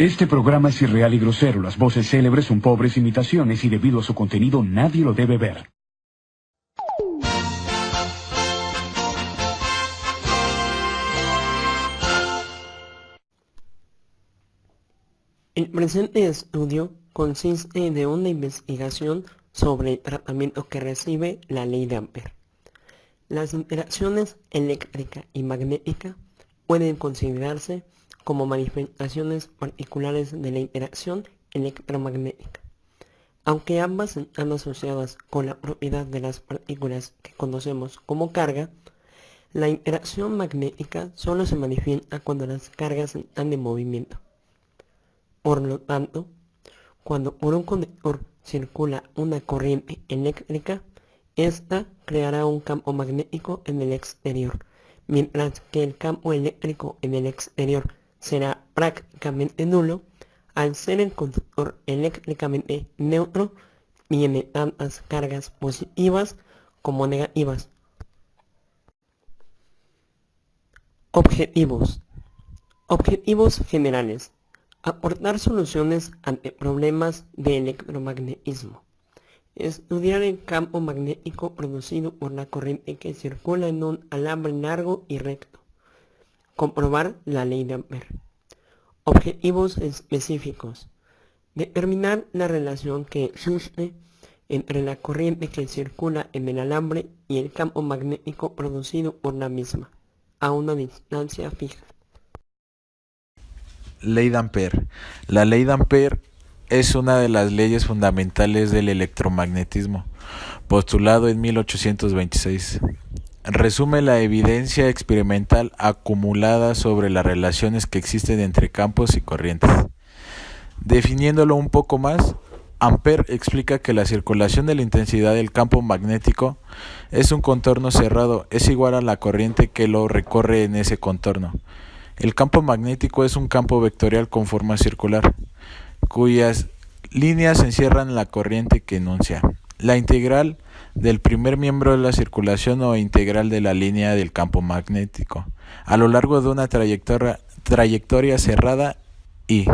Este programa es irreal y grosero. Las voces célebres son pobres imitaciones y debido a su contenido nadie lo debe ver. El presente estudio consiste de una investigación sobre el tratamiento que recibe la ley de Ampère. Las interacciones eléctrica y magnética pueden considerarse como manifestaciones particulares de la interacción electromagnética. Aunque ambas están asociadas con la propiedad de las partículas que conocemos como carga, la interacción magnética solo se manifiesta cuando las cargas están en movimiento. Por lo tanto, cuando por un conductor circula una corriente eléctrica, esta creará un campo magnético en el exterior, mientras que el campo eléctrico en el exterior será prácticamente nulo. Al ser el conductor eléctricamente neutro, tiene tantas cargas positivas como negativas. Objetivos. Objetivos generales. Aportar soluciones ante problemas de electromagnetismo. Estudiar el campo magnético producido por la corriente que circula en un alambre largo y recto. Comprobar la ley de Ampère. Objetivos específicos. Determinar la relación que existe entre la corriente que circula en el alambre y el campo magnético producido por la misma, a una distancia fija. Ley de Ampère. La ley de Ampère es una de las leyes fundamentales del electromagnetismo, postulado en 1826. Resume la evidencia experimental acumulada sobre las relaciones que existen entre campos y corrientes. Definiéndolo un poco más, Ampère explica que la circulación de la intensidad del campo magnético es un contorno cerrado, es igual a la corriente que lo recorre en ese contorno. El campo magnético es un campo vectorial con forma circular, cuyas líneas encierran la corriente que enuncia. La integral del primer miembro de la circulación o integral de la línea del campo magnético a lo largo de una trayectoria cerrada y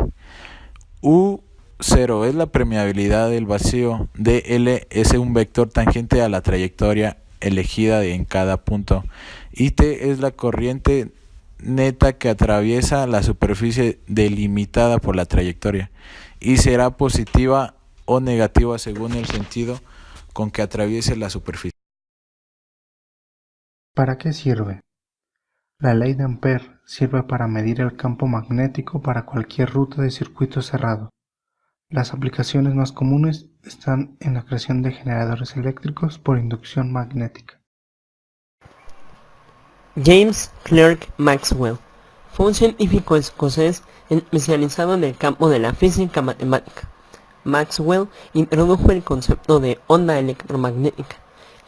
U0 es la permeabilidad del vacío, dl es un vector tangente a la trayectoria elegida en cada punto, y T es la corriente neta que atraviesa la superficie delimitada por la trayectoria y será positiva o negativa según el sentido con que atraviese la superficie. ¿Para qué sirve? La ley de Ampère sirve para medir el campo magnético para cualquier ruta de circuito cerrado. Las aplicaciones más comunes están en la creación de generadores eléctricos por inducción magnética. James Clerk Maxwell fue un científico escocés especializado en el campo de la física matemática. Maxwell introdujo el concepto de onda electromagnética,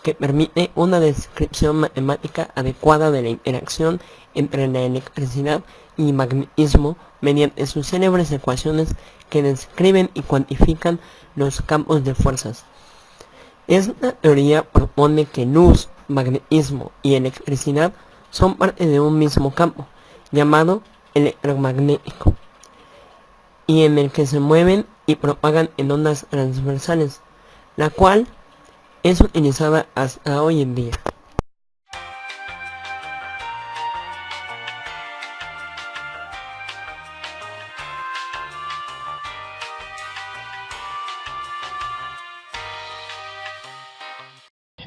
que permite una descripción matemática adecuada de la interacción entre la electricidad y magnetismo mediante sus célebres ecuaciones que describen y cuantifican los campos de fuerzas. Esta teoría propone que luz, magnetismo y electricidad son parte de un mismo campo, llamado electromagnético, y en el que se mueven y propagan en ondas transversales, la cual es utilizada hasta hoy en día.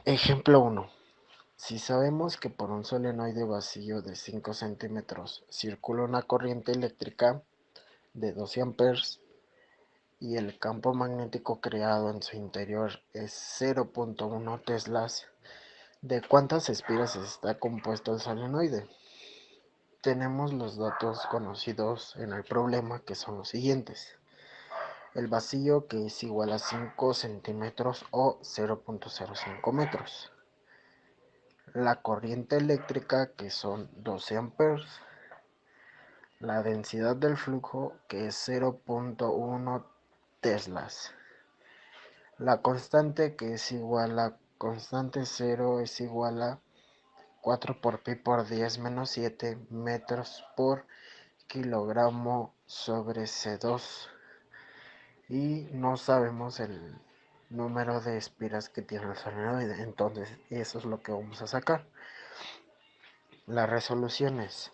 Ejemplo 1. Si sabemos que por un solenoide vacío de 5 centímetros circula una corriente eléctrica de 12 amperes y el campo magnético creado en su interior es 0.1 teslas, ¿de cuántas espiras está compuesto el solenoide? Tenemos los datos conocidos en el problema, que son los siguientes. El vacío, que es igual a 5 centímetros o 0.05 metros. La corriente eléctrica, que son 12 amperes. La densidad del flujo, que es 0.1 teslas. La constante, que es igual a constante 0, es igual a 4 por pi por 10 menos 7 metros por kilogramo sobre C2 y no sabemos el número de espiras que tiene el solenoide, entonces eso es lo que vamos a sacar. Las resoluciones.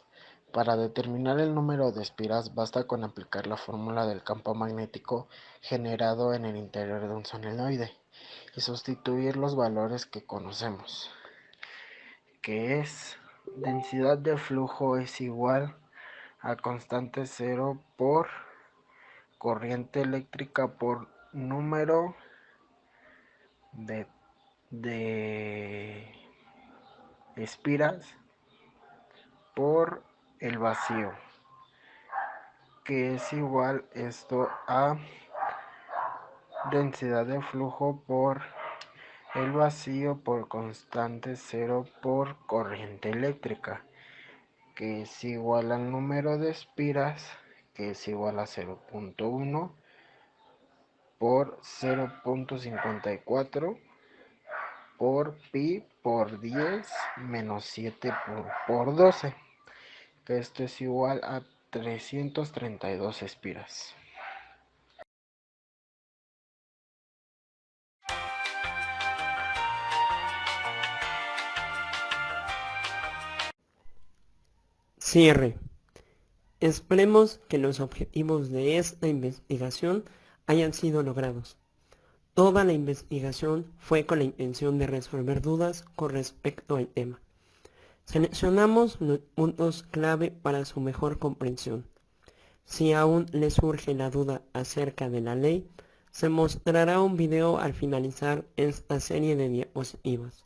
Para determinar el número de espiras basta con aplicar la fórmula del campo magnético generado en el interior de un solenoide y sustituir los valores que conocemos, que es densidad de flujo es igual a constante cero por corriente eléctrica por número de espiras por el vacío, que es igual esto a densidad de flujo por el vacío por constante cero por corriente eléctrica, que es igual al número de espiras, que es igual a 0.1 por 0.54 por pi por 10 menos 7 por 12, que esto es igual a 332 espiras. Cierre. Esperemos que los objetivos de esta investigación hayan sido logrados. Toda la investigación fue con la intención de resolver dudas con respecto al tema. Seleccionamos los puntos clave para su mejor comprensión. Si aún les surge la duda acerca de la ley, se mostrará un video al finalizar esta serie de diapositivas.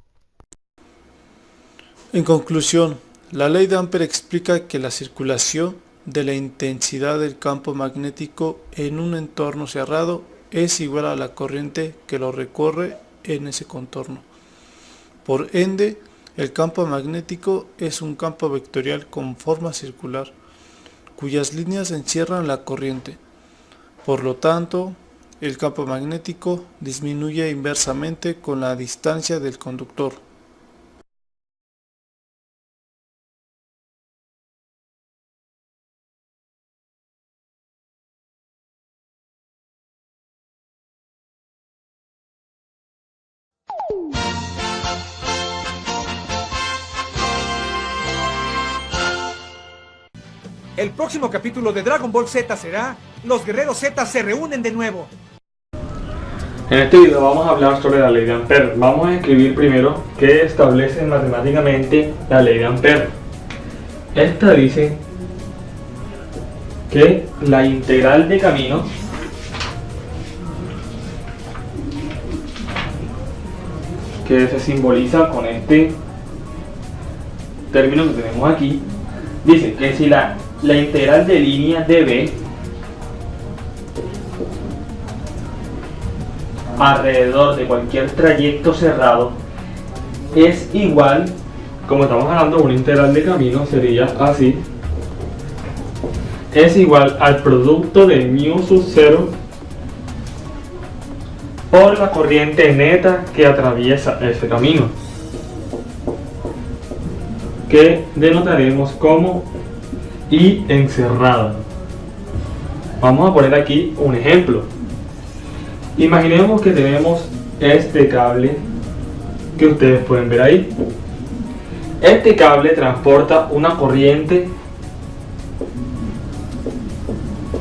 En conclusión, la ley de Ampère explica que la circulación de la intensidad del campo magnético en un entorno cerrado es igual a la corriente que lo recorre en ese contorno. Por ende, el campo magnético es un campo vectorial con forma circular, cuyas líneas encierran la corriente. Por lo tanto, el campo magnético disminuye inversamente con la distancia del conductor. El próximo capítulo de Dragon Ball Z será Los Guerreros Z se reúnen de nuevo. En este video vamos a hablar sobre la ley de Ampère. Vamos a escribir primero qué establece matemáticamente la ley de Ampère. Esta dice que la integral de camino que se simboliza con este término que tenemos aquí, dice que si la integral de línea dB alrededor de cualquier trayecto cerrado es igual, como estamos hablando de una integral de camino, sería así, es igual al producto de mu sub 0 por la corriente neta que atraviesa ese camino, que denotaremos como I encerrada. Vamos a poner aquí un ejemplo. Imaginemos que tenemos este cable que ustedes pueden ver ahí. Este cable transporta una corriente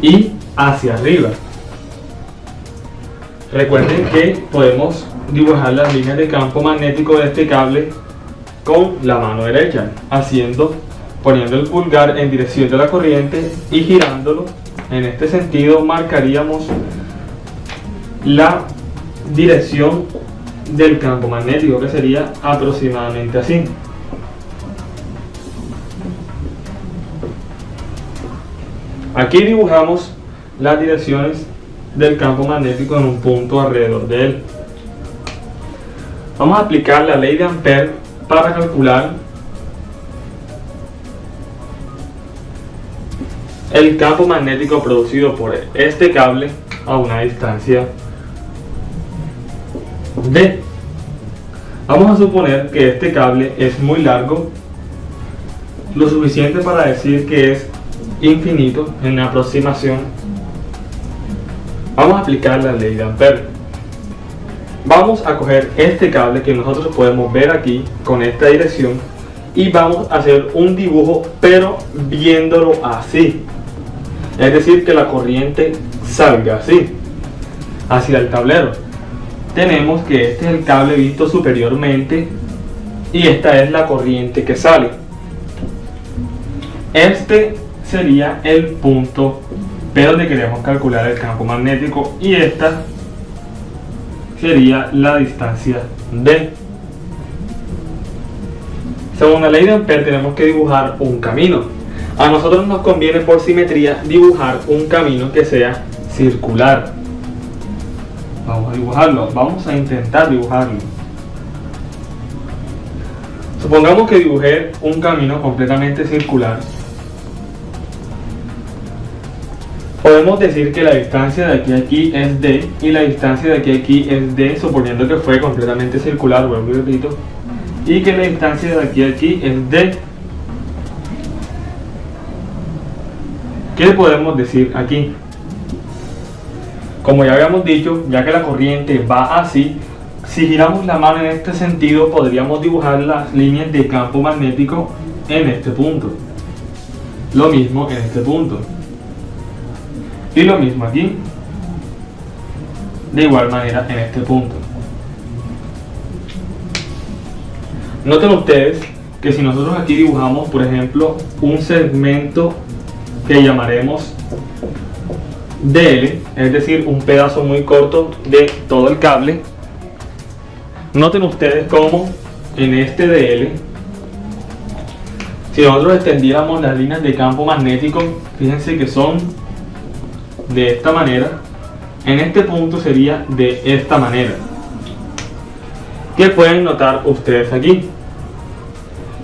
I hacia arriba. Recuerden que podemos dibujar las líneas de campo magnético de este cable con la mano derecha, poniendo el pulgar en dirección de la corriente y girándolo. En este sentido marcaríamos la dirección del campo magnético, que sería aproximadamente así. Aquí dibujamos las direcciones del campo magnético en un punto alrededor de él. Vamos a aplicar la ley de Ampère para calcular el campo magnético producido por este cable a una distancia d. Vamos a suponer que este cable es muy largo, lo suficiente para decir que es infinito en la aproximación, vamos a aplicar la ley de Ampere. Vamos a coger este cable que nosotros podemos ver aquí con esta dirección y vamos a hacer un dibujo, pero viéndolo así, es decir, que la corriente salga así hacia el tablero. Tenemos que este es el cable visto superiormente y esta es la corriente que sale. Este sería el punto P donde queremos calcular el campo magnético y esta sería la distancia D. Según la ley de Ampere tenemos que dibujar un camino. A nosotros nos conviene por simetría dibujar un camino que sea circular. Vamos a dibujarlo, vamos a intentar dibujarlo. Supongamos que dibujé un camino completamente circular. Podemos decir que la distancia de aquí a aquí es D y la distancia de aquí a aquí es D, suponiendo que fue completamente circular, vuelvo y repito, y que la distancia de aquí a aquí es D. ¿Qué le podemos decir aquí? Como ya habíamos dicho, ya que la corriente va así, si giramos la mano en este sentido podríamos dibujar las líneas de campo magnético en este punto. Lo mismo en este punto. Y lo mismo aquí. De igual manera en este punto. Noten ustedes que si nosotros aquí dibujamos, por ejemplo, un segmento que llamaremos DL, es decir, un pedazo muy corto de todo el cable, noten ustedes cómo en este DL, si nosotros extendiéramos las líneas de campo magnético, fíjense que son de esta manera, en este punto sería de esta manera. ¿Qué pueden notar ustedes aquí?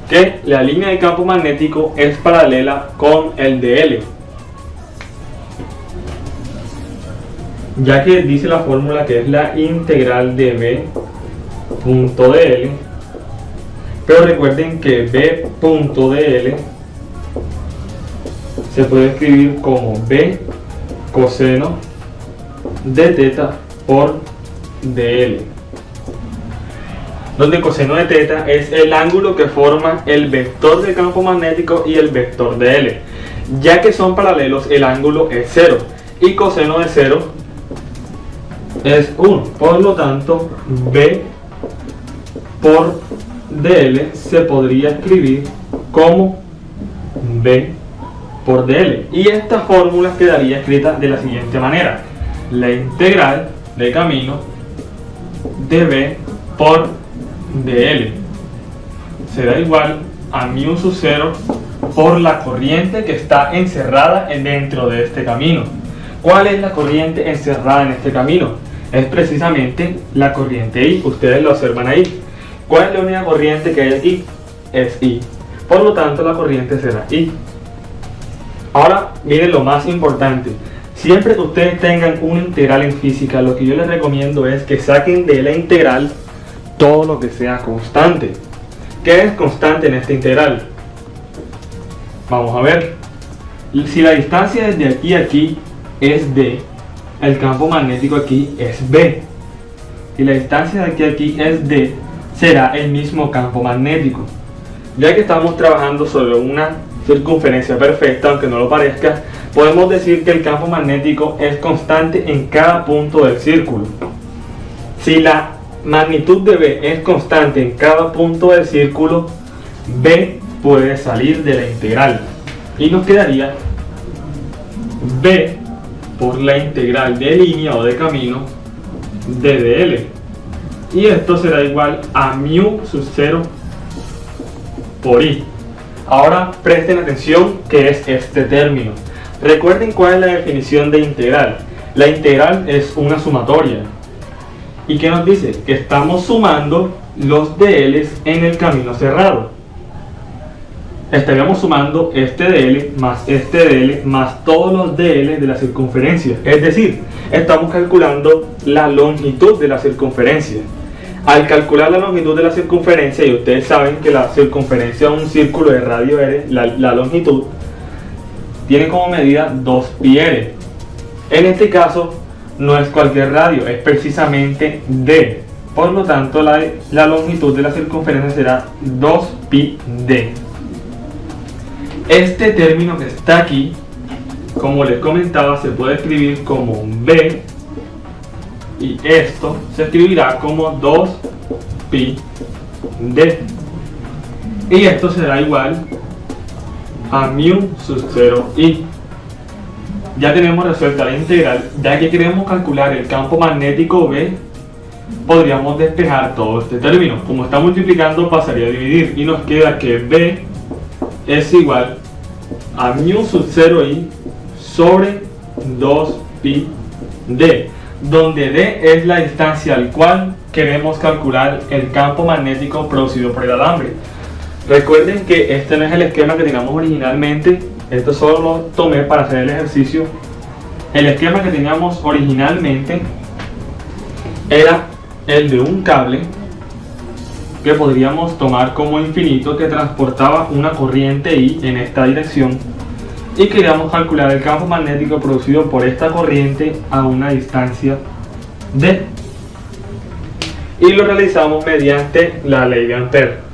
Que la línea de campo magnético es paralela con el DL, ya que dice la fórmula que es la integral de B punto dl, pero recuerden que B punto dl se puede escribir como B coseno de teta por dl, donde coseno de teta es el ángulo que forma el vector de campo magnético y el vector de L. Ya que son paralelos, el ángulo es 0 y coseno de 0 es 1. Por lo tanto, B por dl se podría escribir como B por dl. Y esta fórmula quedaría escrita de la siguiente manera: la integral de camino de B por dl será igual a mu sub 0 por la corriente que está encerrada dentro de este camino. ¿Cuál es la corriente encerrada en este camino? Es precisamente la corriente I. Ustedes lo observan ahí. ¿Cuál es la única corriente que hay aquí? Es I. Por lo tanto, la corriente será I. Ahora miren lo más importante. Siempre que ustedes tengan una integral en física, lo que yo les recomiendo es que saquen de la integral todo lo que sea constante. ¿Qué es constante en esta integral? Vamos a ver. Si la distancia desde aquí a aquí es D, el campo magnético aquí es B. Y la distancia de aquí a aquí es D, será el mismo campo magnético. Ya que estamos trabajando sobre una circunferencia perfecta, aunque no lo parezca, podemos decir que el campo magnético es constante en cada punto del círculo. Si la magnitud de B es constante en cada punto del círculo, B puede salir de la integral y nos quedaría B por la integral de línea o de camino de dl, y esto será igual a mu sub 0 por I. Ahora presten atención que es este término. Recuerden cuál es la definición de integral. La integral es una sumatoria. ¿Y qué nos dice? Que estamos sumando los dl's en el camino cerrado. Estaríamos sumando este dl más todos los dl de la circunferencia. Es decir, estamos calculando la longitud de la circunferencia. Al calcular la longitud de la circunferencia, y ustedes saben que la circunferencia de un círculo de radio R, la longitud, tiene como medida 2πr. En este caso no es cualquier radio, es precisamente d. Por lo tanto la longitud de la circunferencia será 2πd. Este término que está aquí, como les comentaba, se puede escribir como b, y esto se escribirá como 2πd, y esto será igual a μ sub 0i. Ya tenemos resuelta la integral. Ya que queremos calcular el campo magnético B, podríamos despejar todo este término. Como está multiplicando, pasaría a dividir y nos queda que B es igual a μ sub 0i sobre 2πd, donde d es la distancia al cual queremos calcular el campo magnético producido por el alambre. Recuerden que este no es el esquema que teníamos originalmente, esto solo lo tomé para hacer el ejercicio. El esquema que teníamos originalmente era el de un cable que podríamos tomar como infinito, que transportaba una corriente I en esta dirección, y queríamos calcular el campo magnético producido por esta corriente a una distancia d, y lo realizamos mediante la ley de Ampère.